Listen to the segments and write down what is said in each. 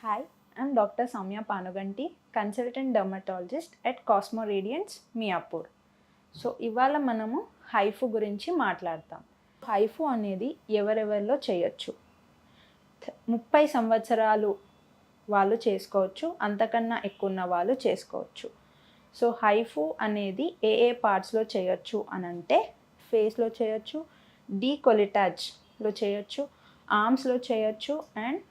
Hi, I'm Dr. Samya Panuganti, consultant dermatologist at Cosmo Radiance, Miapur. So ఇవాళ మనము HIFU గురించి మాట్లాడతాం. HIFU అనేది ఎవరెవరిలో చేయొచ్చు. 30 సంవత్సరాలు వాళ్ళు చేసుకోవచ్చు, అంతకన్నా ఎక్కువ ఉన్న వాళ్ళు చేసుకోవచ్చు. సో హైఫు అనేది ఏ పార్ట్స్లో చేయొచ్చు అని అంటే ఫేస్లో చేయొచ్చు, డీకొలిటాజ్లో చేయొచ్చు, ఆర్మ్స్లో చేయొచ్చు అండ్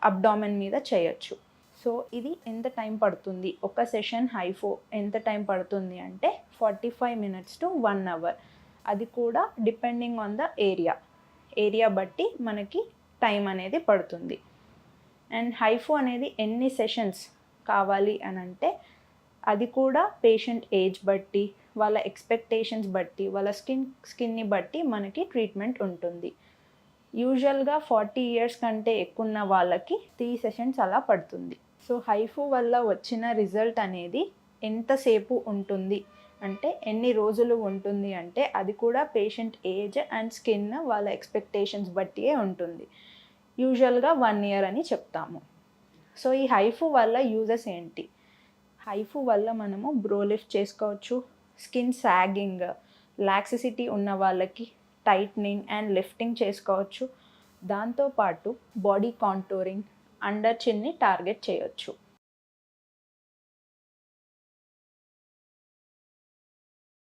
అబ్డామెన్ మీద చేయొచ్చు. సో ఇది ఎంత టైం పడుతుంది, ఒక సెషన్ హైఫో ఎంత టైం పడుతుంది అంటే 45 minutes to 1 hour. అది కూడా డిపెండింగ్ ఆన్ ద ఏరియా బట్టి మనకి టైం అనేది పడుతుంది. అండ్ హైఫో అనేది ఎన్ని సెషన్స్ కావాలి అని అంటే అది కూడా పేషెంట్ ఏజ్ బట్టి, వాళ్ళ ఎక్స్పెక్టేషన్స్ బట్టి, వాళ్ళ స్కిన్ని బట్టి మనకి ట్రీట్మెంట్ ఉంటుంది. యూజువల్గా 40 years కంటే ఎక్కువ ఉన్న వాళ్ళకి 3 sessions అలా పడుతుంది. సో హైఫు వల్ల వచ్చిన రిజల్ట్ అనేది ఎంతసేపు ఉంటుంది అంటే ఎన్ని రోజులు ఉంటుంది అంటే అది కూడా పేషెంట్ ఏజ్ అండ్ స్కిన్ వాళ్ళ ఎక్స్పెక్టేషన్స్ బట్టియే ఉంటుంది. యూజువల్గా 1 year అని చెప్తాము. సో ఈ హైఫు వల్ల యూజెస్ ఏంటి? హైఫు వల్ల మనము బ్రో లిఫ్ట్ చేసుకోవచ్చు, స్కిన్ సాగింగ్, లాక్సిసిటీ ఉన్న వాళ్ళకి టైట్నింగ్ అండ్ లిఫ్టింగ్ చేసుకోవచ్చు. దాంతోపాటు బాడీ కాంటూరింగ్, అండర్ చిన్ని టార్గెట్ చేయొచ్చు.